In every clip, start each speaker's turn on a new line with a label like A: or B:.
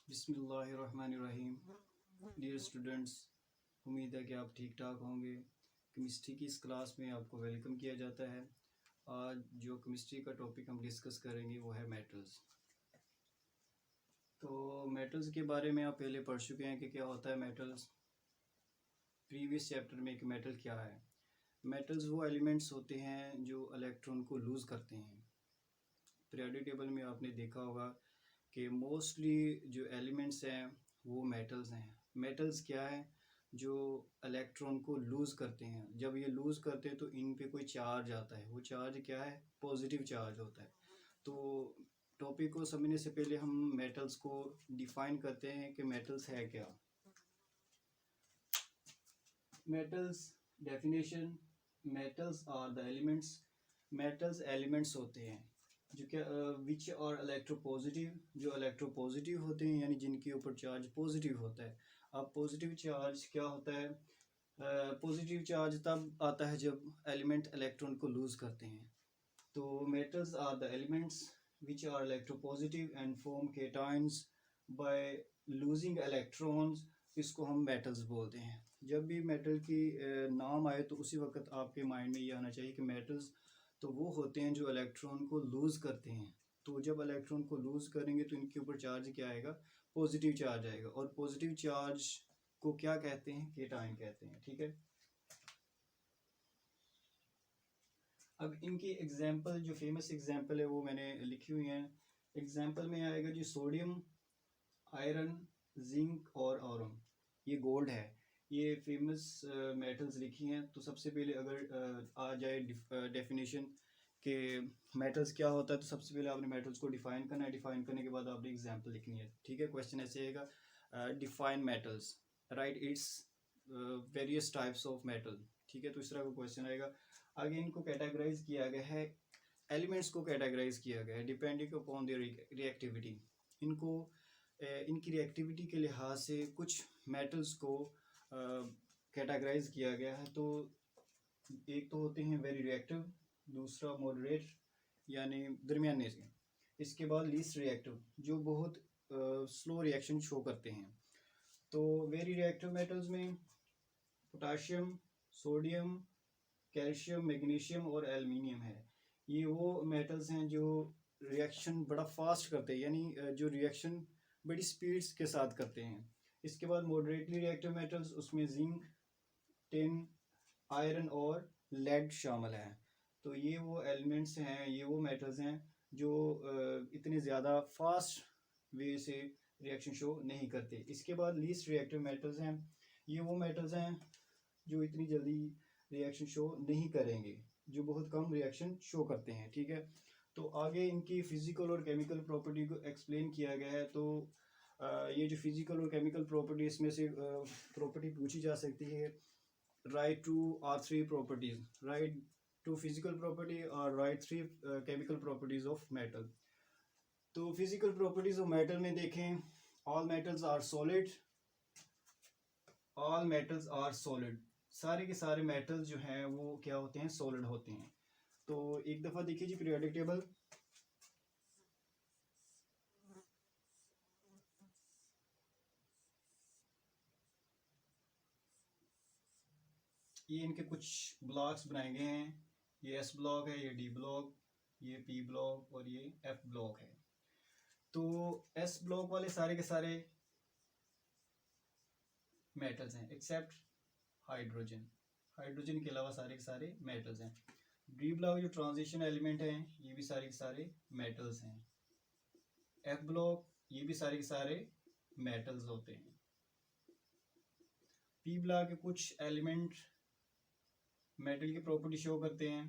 A: बिस्मिल्लाहिर्रहमानिर्रहीम। Dear students, उम्मीद है कि आप ठीक ठाक होंगे। केमिस्ट्री की इस क्लास में आपको वेलकम किया जाता है। आज जो केमिस्ट्री का टॉपिक हम डिस्कस करेंगे वो है मेटल्स। तो मेटल्स के बारे में आप पहले पढ़ चुके हैं कि क्या होता है मेटल्स। प्रीवियस चैप्टर में कि मेटल क्या है। मेटल्स वो एलिमेंट्स होते हैं जो इलेक्ट्रॉन को लूज़ करते हैं। पीरियोडिक टेबल में आपने देखा होगा कि मोस्टली जो एलिमेंट्स हैं वो मेटल्स हैं। मेटल्स क्या है? जो इलेक्ट्रॉन को लूज़ करते हैं। जब ये लूज़ करते हैं तो इन पे कोई चार्ज आता है। वो चार्ज क्या है? पॉजिटिव चार्ज होता है। तो टॉपिक को समझने से पहले हम मेटल्स को डिफाइन करते हैं कि मेटल्स है क्या। Metals definition: metals are the elements. Metals elements होते हैं जो क्या विच और इलेक्ट्रोपॉजिटिव, जो इलेक्ट्रोपॉजिटिव होते हैं यानी जिनके ऊपर चार्ज पॉजिटिव होता है। अब पॉजिटिव चार्ज क्या होता है? पॉजिटिव चार्ज तब आता है जब एलिमेंट इलेक्ट्रॉन को लूज़ करते हैं। तो metals are the elements which are electropositive and form cations by losing electrons. इसको हम मेटल्स बोलते हैं। जब भी मेटल की नाम आए तो उसी वक्त आपके माइंड में ये आना चाहिए कि मेटल्स तो वो होते हैं जो इलेक्ट्रॉन को लूज़ करते हैं। तो जब इलेक्ट्रॉन को लूज़ करेंगे तो इनके ऊपर चार्ज क्या आएगा? पॉजिटिव चार्ज आएगा। और पॉजिटिव चार्ज को क्या कहते हैं? केटायन कहते हैं। ठीक है। अब इनकी एग्जाम्पल, जो फेमस एग्जाम्पल है वो मैंने लिखी हुई है। एग्जाम्पल में आएगा जी सोडियम, आयरन, जिंक और ऑरम। ये गोल्ड है। ये फेमस मेटल्स लिखी हैं। तो सबसे पहले अगर आ जाए डेफिनेशन के मेटल्स क्या होता है, तो सबसे पहले आपने मेटल्स को डिफाइन करना है। डिफाइन करने के बाद आपने एग्जाम्पल लिखनी है। ठीक है। क्वेश्चन ऐसे आएगा, define metals, right its various types of metal. ठीक है। तो इस तरह का क्वेश्चन आएगा। आगे इनको कैटेगराइज किया गया है, एलिमेंट्स को कैटेगराइज किया गया है डिपेंडिंग अपॉन देयर रिएक्टिविटी। इनको इनकी रिएक्टिविटी के लिहाज से कुछ मेटल्स को कैटेगराइज किया गया है। तो एक तो होते हैं वेरी रिएक्टिव, दूसरा मॉडरेट यानी दरमियाने से, इसके बाद लीस्ट रिएक्टिव जो बहुत स्लो रिएक्शन शो करते हैं। तो वेरी रिएक्टिव मेटल्स में पोटाशियम, सोडियम, कैल्शियम, मैग्नीशियम और एल्युमिनियम है। ये वो मेटल्स हैं जो रिएक्शन बड़ा फास्ट करते हैं, यानी जो रिएक्शन बड़ी स्पीड्स के साथ करते हैं। इसके बाद मॉडरेटली रिएक्टिव मेटल्स, उसमें जिंक, टिन, आयरन और लेड शामिल है। तो ये वो एलिमेंट्स हैं, ये वो मेटल्स हैं जो इतने ज़्यादा फास्ट वे से रिएक्शन शो नहीं करते। इसके बाद लीस्ट रिएक्टिव मेटल्स हैं। ये वो मेटल्स हैं जो इतनी जल्दी रिएक्शन शो नहीं करेंगे, जो बहुत कम रिएक्शन शो करते हैं। ठीक है। तो आगे इनकी फिजिकल और केमिकल प्रॉपर्टी को एक्सप्लेन किया गया है। तो ये जो फिजिकल और केमिकल प्रॉपर्टी, इसमें से प्रॉपर्टी पूछी जा सकती है, write two or three properties, write two physical property और write three chemical properties of metal. तो फिजिकल प्रॉपर्टीज ऑफ मेटल में देखें, all metals are solid, all metals are solid. सारे के सारे मेटल्स जो हैं वो क्या होते हैं? सॉलिड होते हैं। तो एक दफ़ा देखिए जी पीरियोडिक टेबल। ये इनके कुछ ब्लॉक्स बनाए गए हैं। ये एस ब्लॉक है, ये डी ब्लॉक, ये पी ब्लॉक और ये एफ ब्लॉक है। तो एस ब्लॉक वाले सारे के सारे मेटल्स हैं एक्सेप्ट हाइड्रोजन। हाइड्रोजन के अलावा सारे के सारे मेटल्स हैं। डी ब्लॉक जो ट्रांजिशन एलिमेंट हैं, ये भी सारे के सारे मेटल्स हैं। एफ ब्लॉक, ये भी सारे के सारे मेटल्स होते हैं। पी ब्लॉक के कुछ एलिमेंट मेटल की प्रॉपर्टी शो करते हैं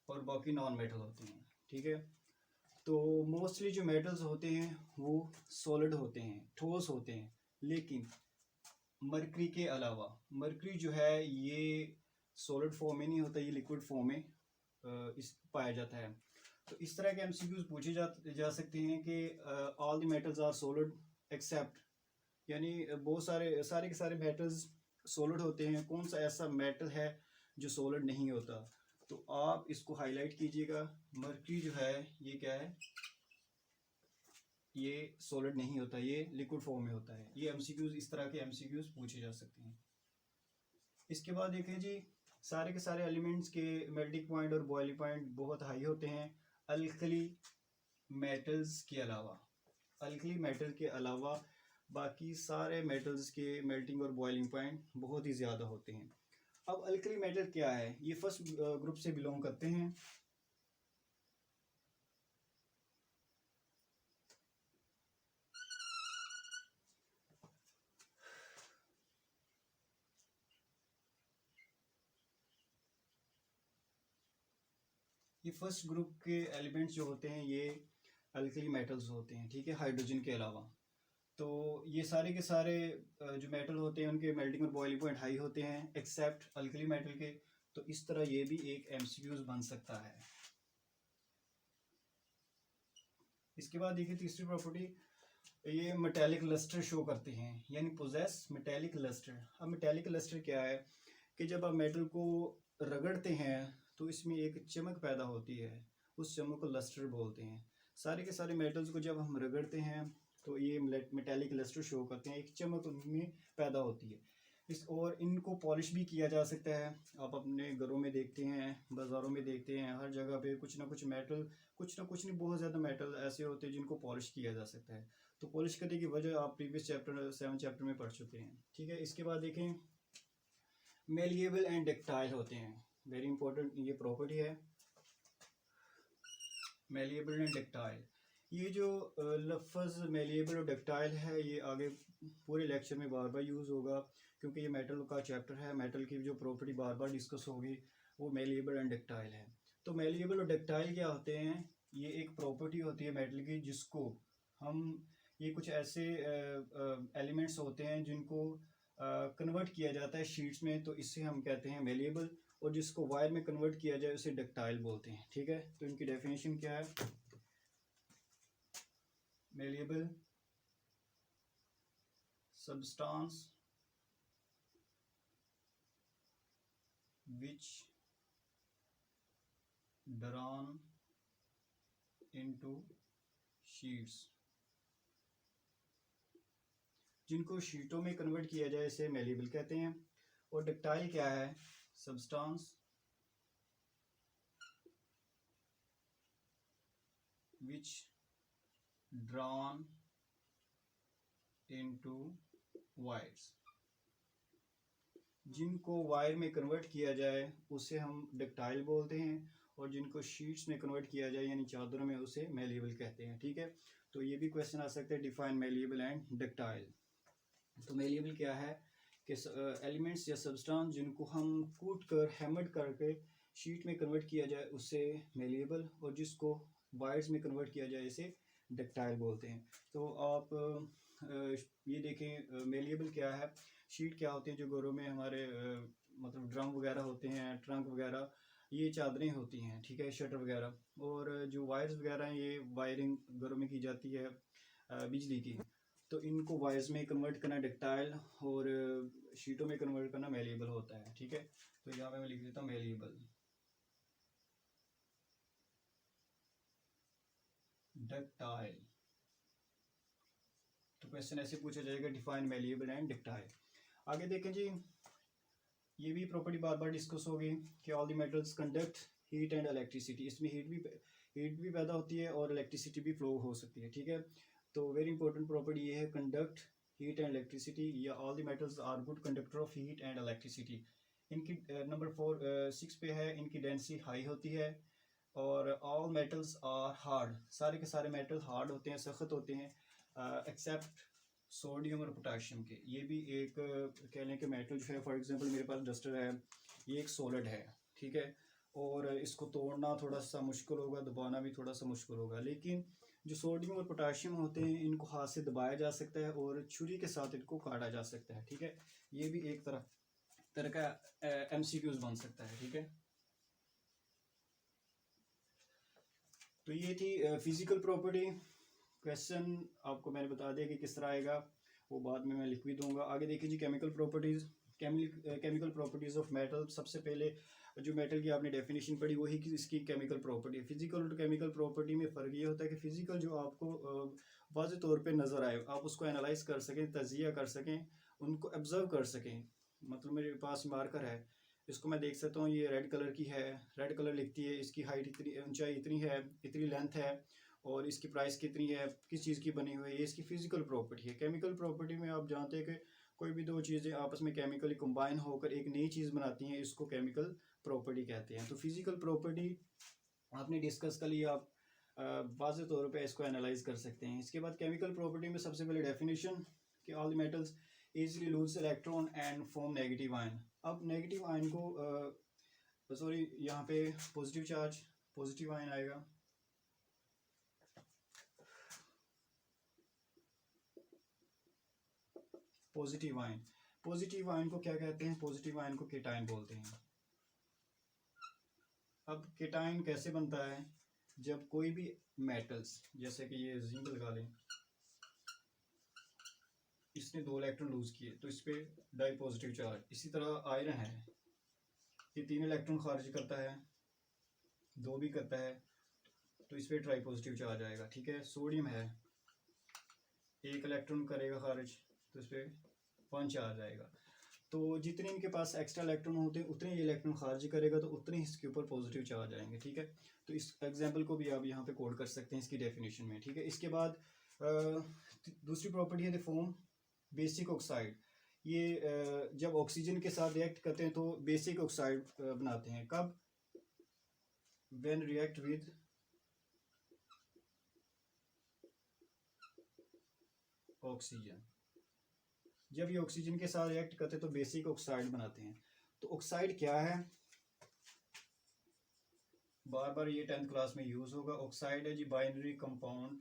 A: और बाकी नॉन मेटल होते हैं। ठीक है। तो मोस्टली जो मेटल्स होते हैं वो सॉलिड होते हैं, ठोस होते हैं। लेकिन मरकरी के अलावा, मरकरी जो है ये सॉलिड फॉर्म में नहीं होता, ये लिक्विड फॉर्म में इस पाया जाता है। तो इस तरह के एमसीक्यूज पूछे जा सकते हैं कि all the metals are solid except, यानी बहुत सारे के सारे मेटल्स सॉलिड होते हैं, कौन सा ऐसा मेटल है जो सॉलिड नहीं होता। तो आप इसको हाईलाइट कीजिएगा। मरकरी जो है ये क्या है? ये सॉलिड नहीं होता, ये लिक्विड फॉर्म में होता है। ये एमसीक्यूज, इस तरह के एमसीक्यूज पूछे जा सकते हैं। इसके बाद देखें जी, सारे के सारे एलिमेंट्स के मेल्टिंग पॉइंट और बॉइलिंग पॉइंट बहुत हाई होते हैं अल्कली मेटल्स के अलावा। अल्कली मेटल के अलावा बाकी सारे मेटल्स के मेल्टिंग और बॉइलिंग पॉइंट बहुत ही ज़्यादा होते हैं। अब अल्कली मेटल क्या है, ये फर्स्ट ग्रुप से बिलोंग करते हैं। ये फर्स्ट ग्रुप के एलिमेंट्स जो होते हैं ये अल्कली मेटल्स होते हैं, ठीक है, हाइड्रोजन के अलावा। तो ये सारे के सारे जो मेटल होते हैं उनके मेल्टिंग और बॉइलिंग पॉइंट हाई होते हैं एक्सेप्ट अल्कली मेटल के। तो इस तरह ये भी एक एमसीक्यूज बन सकता है। इसके बाद देखिए तीसरी प्रॉपर्टी, ये मेटेलिक लस्टर शो करते हैं, यानी पोजेस मेटेलिक लस्टर। अब मेटेलिक लस्टर क्या है कि जब आप मेटल को रगड़ते हैं तो इसमें एक चमक पैदा होती है, उस चमक को लस्टर बोलते हैं। सारे के सारे मेटल्स को जब हम रगड़ते हैं तो ये मेटेलिक लस्टर शो करते हैं, एक चमक उनमें पैदा होती है। इस और इनको पॉलिश भी किया जा सकता है। आप अपने घरों में देखते हैं, बाज़ारों में देखते हैं, हर जगह पे कुछ ना कुछ मेटल, कुछ ना कुछ नहीं, बहुत ज़्यादा मेटल ऐसे होते हैं जिनको पॉलिश किया जा सकता है। तो पॉलिश करने की वजह आप प्रीवियस चैप्टर 7 चैप्टर में पढ़ चुके हैं, ठीक है। इसके बाद देखें, मेलिएबल एंड डक्टाइल होते हैं, वेरी इंपॉर्टेंट ये प्रॉपर्टी है, मेलिएबल एंड डक्टाइल। ये जो लफ्ज़ मेलिएबल और डक्टाइल है ये आगे पूरे लेक्चर में बार बार यूज़ होगा, क्योंकि ये मेटल का चैप्टर है। मेटल की जो प्रॉपर्टी बार बार डिस्कस होगी वो मेलिएबल एंड डक्टाइल है। तो मेलिएबल और डक्टाइल क्या होते हैं, ये एक प्रॉपर्टी होती है मेटल की जिसको हम, ये कुछ ऐसे एलिमेंट्स होते हैं जिनको कन्वर्ट किया जाता है शीट्स में, तो इससे हम कहते हैं मेलिएबल। और जिसको वायर में कन्वर्ट किया जाए उसे डक्टाइल बोलते हैं, ठीक है। तो इनकी डेफिनेशन क्या है, malleable substance which drawn into sheets, जिनको शीटों में कन्वर्ट किया जाए इसे मेलिएबल कहते हैं। और डक्टाइल क्या है, substance which drawn into wires, जिनको वायर में कन्वर्ट किया जाए उसे हम डक्टाइल बोलते हैं, और जिनको शीट्स में कन्वर्ट किया जाए यानी चादरों में उसे मेलिएबल कहते हैं, ठीक है। तो ये भी क्वेश्चन आ सकता है, डिफाइन मेलिएबल एंड डक्टाइल। तो मेलिएबल क्या है कि एलिमेंट्स या सब्सटेंस जिनको हम कूट कर हैमर्ड करके शीट में कन्वर्ट किया जाए उससे मेलिएबल, और जिसको वायर्स में कन्वर्ट किया जाए इसे डक्टाइल बोलते हैं। तो आप ये देखें मेलिएबल क्या है, शीट क्या होती है जो घरों में हमारे मतलब ड्रम वगैरह होते हैं, ट्रंक वगैरह, ये चादरें होती हैं, ठीक है, शटर वगैरह। और जो वायर्स वगैरह हैं ये वायरिंग घरों में की जाती है बिजली की। तो इनको वायर्स में कन्वर्ट करना डक्टाइल और शीटों में कन्वर्ट करना मेलिएबल होता है, ठीक है। तो यहाँ पे मैं लिख देता हूँ मेलिएबल, डक्टाइल। तो क्वेश्चन ऐसे पूछा जाएगा, डिफाइन मेलिएबल एंड डक्टाइल। आगे देखें जी, ये भी प्रॉपर्टी बार बार डिस्कस होगी कि all the metals conduct heat and electricity. इसमें हीट भी पैदा होती है और इलेक्ट्रिसिटी भी फ्लो हो सकती है, ठीक है। तो वेरी इंपॉर्टेंट प्रॉपर्टी ये है, कंडक्ट हीट एंड इलेक्ट्रिसिटी, या all the metals are good conductor of heat and electricity. इनकी नंबर 6 पे है, इनकी डेंसिटी हाई होती है। और ऑल मेटल्स आर हार्ड, सारे के सारे मेटल हार्ड होते हैं, सख्त होते हैं, एक्सेप्ट सोडियम और पोटाशियम के। ये भी एक कह लें कि मेटल जो है, फॉर एग्जांपल मेरे पास डस्टर है, ये एक सॉलिड है, ठीक है, और इसको तोड़ना थोड़ा सा मुश्किल होगा, दबाना भी थोड़ा सा मुश्किल होगा। लेकिन जो सोडियम और पोटाशियम होते हैं इनको हाथ से दबाया जा सकता है और छुरी के साथ इनको काटा जा सकता है, ठीक है। ये भी एक तरह का एमसीक्यूज बन सकता है, ठीक है। तो ये थी फिजिकल प्रॉपर्टी। क्वेश्चन आपको मैंने बता दिया कि किस तरह आएगा, वो बाद में मैं लिख भी दूंगा। आगे देखिए जी, chemical properties. Chemical properties of metal. सबसे पहले जो मेटल की आपने डेफिनेशन पढ़ी वही कि इसकी केमिकल प्रॉपर्टी। फिजिकल और केमिकल प्रॉपर्टी में फ़र्क ये होता है कि फिजिकल जो आपको वाज़ेह तौर पे नज़र आए, आप उसको एनालाइज कर सकें, तजिया कर सकें, उनको ऑब्जर्व कर सकें। मतलब मेरे पास मार्कर है, इसको मैं देख सकता हूँ, ये रेड कलर की है, रेड कलर लिखती है, इसकी हाइट इतनी, ऊंचाई इतनी है, इतनी लेंथ है, और इसकी प्राइस कितनी है, किस चीज़ की बनी हुई है, ये इसकी फिजिकल प्रॉपर्टी है। केमिकल प्रॉपर्टी में आप जानते हैं कि कोई भी दो चीज़ें आपस में केमिकली कंबाइन होकर एक नई चीज़ बनाती हैं, इसको केमिकल प्रॉपर्टी कहते हैं। तो फिजिकल प्रॉपर्टी आपने डिस्कस कर लिया, आप वाज़ेह तौर पे इसको एनालाइज कर सकते हैं। इसके बाद केमिकल प्रॉपर्टी में सबसे पहले डेफिनेशन कि all the metals easily loose electron and form negative ion. अब नेगेटिव आयन को सॉरी यहाँ पे पॉजिटिव चार्ज, पॉजिटिव आयन आएगा, पॉजिटिव आयन। पॉजिटिव आयन को क्या कहते हैं? पॉजिटिव आयन को केटायन बोलते हैं। अब केटायन कैसे बनता है? जब कोई भी मेटल्स, जैसे कि ये जिंक लगा लें, इसने 2 इलेक्ट्रॉन लूज किए तो इस पर डाई पॉजिटिव चार्ज। इसी तरह आयरन है, ये 3 इलेक्ट्रॉन खारिज करता है, 2 भी करता है, तो इस पर ट्राई पॉजिटिव चार्ज आएगा। ठीक है। सोडियम है, 1 इलेक्ट्रॉन करेगा खारिज, तो इस पर 1 चार्ज आएगा। तो जितने इनके पास एक्स्ट्रा इलेक्ट्रॉन होते हैं उतने ये इलेक्ट्रॉन खारिज करेगा, तो उतने इसके ऊपर पॉजिटिव चार्ज आएंगे। ठीक है। तो इस एग्जांपल को भी आप यहाँ पे कोड कर सकते हैं इसकी डेफिनेशन में। ठीक है। इसके बाद दूसरी प्रॉपर्टी है द फॉर्म बेसिक ऑक्साइड। ये जब ऑक्सीजन के साथ रिएक्ट करते हैं तो बेसिक ऑक्साइड बनाते हैं। कब? When react with oxygen. जब ये ऑक्सीजन के साथ रिएक्ट करते हैं तो बेसिक ऑक्साइड बनाते हैं। तो ऑक्साइड क्या है? बार बार ये 10th क्लास में यूज होगा। ऑक्साइड है जी बाइनरी कंपाउंड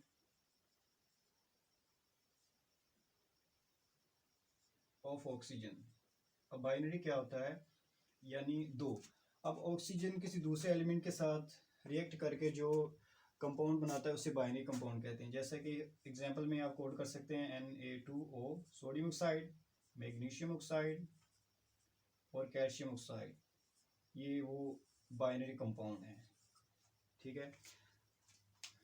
A: ऑफ ऑक्सीजन। अब बाइनरी क्या होता है? यानी 2। अब ऑक्सीजन किसी दूसरे एलिमेंट के साथ रिएक्ट करके जो कंपाउंड बनाता है उसे बाइनरी कंपाउंड कहते हैं। जैसे कि एग्जांपल में आप कोड कर सकते हैं Na2O, sodium oxide, magnesium oxide और कैल्शियम ऑक्साइड, ये वो बाइनरी कंपाउंड है। ठीक है।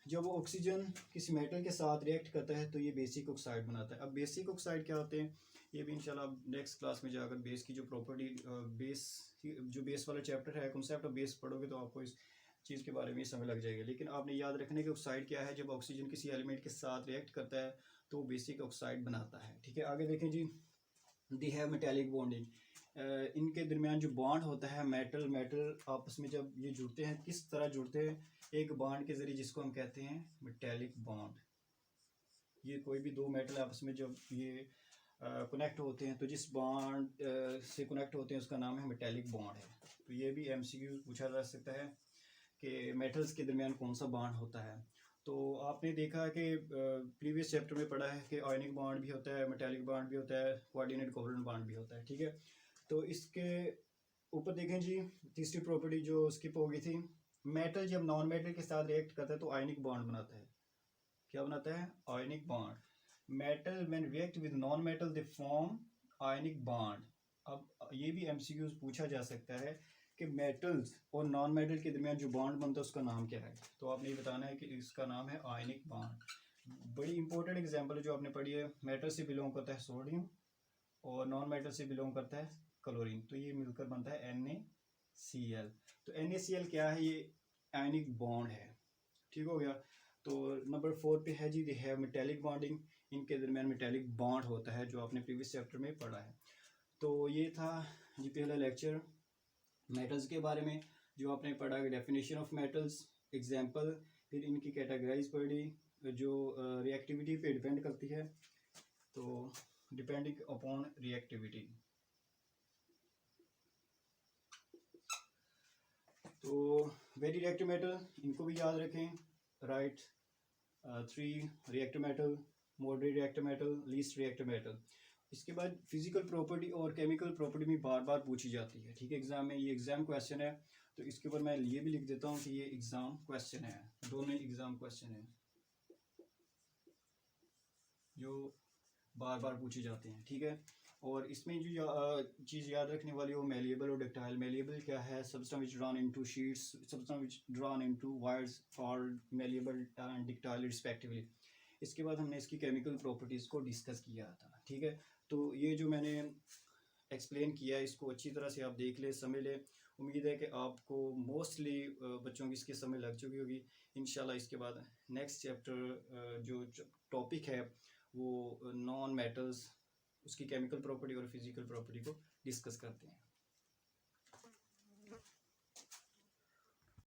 A: जब वो ऑक्सीजन किसी मेटल के साथ रिएक्ट करता है तो ये बेसिक ऑक्साइड बनाता है। अब बेसिक ऑक्साइड क्या होते हैं ये भी इंशाल्लाह आप नेक्स्ट क्लास में जाकर बेस की जो प्रॉपर्टी, बेस वाला चैप्टर है, कॉन्सेप्ट ऑफ बेस पढ़ोगे तो आपको इस चीज़ के बारे में समझ लग जाएगा। लेकिन आपने याद रखने कि ऑक्साइड क्या है, जब ऑक्सीजन किसी एलिमेंट के साथ रिएक्ट करता है तो बेसिक ऑक्साइड बनाता है। ठीक है। आगे देखें जी, दी है मेटेलिक बॉन्डिंग। इनके दरमियान जो बॉन्ड होता है, मेटल आपस में जब ये जुड़ते हैं, किस तरह जुड़ते हैं? एक बॉन्ड के जरिए, जिसको हम कहते हैं मेटेलिक बॉन्ड। ये कोई भी 2 मेटल आपस में जब ये कनेक्ट होते हैं तो जिस बॉन्ड से कनेक्ट होते हैं उसका नाम है मेटेलिक बॉन्ड है। तो ये भी MCQ पूछा जा सकता है कि मेटल्स के दरमियान कौन सा बॉन्ड होता है। तो आपने देखा कि प्रीवियस चैप्टर में पढ़ा है कि आयनिक बॉन्ड भी होता है, मेटेलिक बॉन्ड भी होता है, कोऑर्डिनेट कोवलेंट बॉन्ड भी होता है। ठीक है। तो इसके ऊपर देखें जी, तीसरी प्रॉपर्टी जो स्किप हो गई थी, मेटल जब नॉन मेटल के साथ रिएक्ट करता है तो आयनिक बॉन्ड बनाता है। क्या बनाता है? Ionic bond. Metal when react with non metal they form ionic bond. अब ये भी MCQs पूछा जा सकता है कि मेटल्स और नॉन मेटल के दरमियान जो बॉन्ड बनता है उसका नाम क्या है? तो आपने ये बताना है कि इसका नाम है आयनिक बॉन्ड। बड़ी इंपॉर्टेंट एग्जांपल है जो आपने पढ़ी है, मेटल से बिलोंग करता है सोडियम और नॉन मेटल से बिलोंग करता है क्लोरीन, तो ये मिलकर बनता है NaCl। तो NaCl क्या है? ये आयनिक बॉन्ड है। ठीक हो गया। तो नंबर 4 पे है जी, दे हैव मेटेलिक बॉन्डिंग। इनके दरमियान मेटेलिक बॉन्ड होता है, जो आपने प्रीवियस चैप्टर में पढ़ा है। तो ये था जी पहला लेक्चर मेटल्स के बारे में, जो आपने पढ़ा कि डेफिनेशन ऑफ मेटल्स, एग्जांपल, फिर इनकी कैटेगराइज पढ़ी जो रिएक्टिविटी पे डिपेंड करती है। तो डिपेंडिंग अपॉन रिएक्टिविटी। तो वेरी रिएक्टिव मेटल, इनको भी याद रखें। Right 3 reactive metal, moderate reactive metal, least reactive metal. इसके बाद फिजिकल प्रॉपर्टी और केमिकल प्रॉपर्टी में बार बार पूछी जाती है। ठीक है। एग्जाम में ये एग्जाम क्वेश्चन है, तो इसके ऊपर मैं ये भी लिख देता हूँ कि ये एग्जाम क्वेश्चन है। दोनों एग्जाम क्वेश्चन है जो बार बार पूछे जाते हैं। ठीक है। और इसमें जो चीज़ याद रखने वाली वो मेलिएबल और डक्टाइल। मेलिएबल क्या है? Substance which drawn into sheets, substance which drawn into wires for malleable and ductile respectively. इसके बाद हमने इसकी केमिकल प्रॉपर्टीज़ को डिस्कस किया था, ठीक है। तो ये जो मैंने एक्सप्लेन किया है इसको अच्छी तरह से आप देख ले, समझ ले। उम्मीद है कि आपको मोस्टली बच्चों की इसकी समझ लग चुकी होगी। इंशाल्लाह इसके बाद नेक्स्ट चैप्टर जो टॉपिक है वो नॉन मेटल्स, उसकी केमिकल प्रॉपर्टी और फिजिकल प्रॉपर्टी को डिस्कस करते हैं।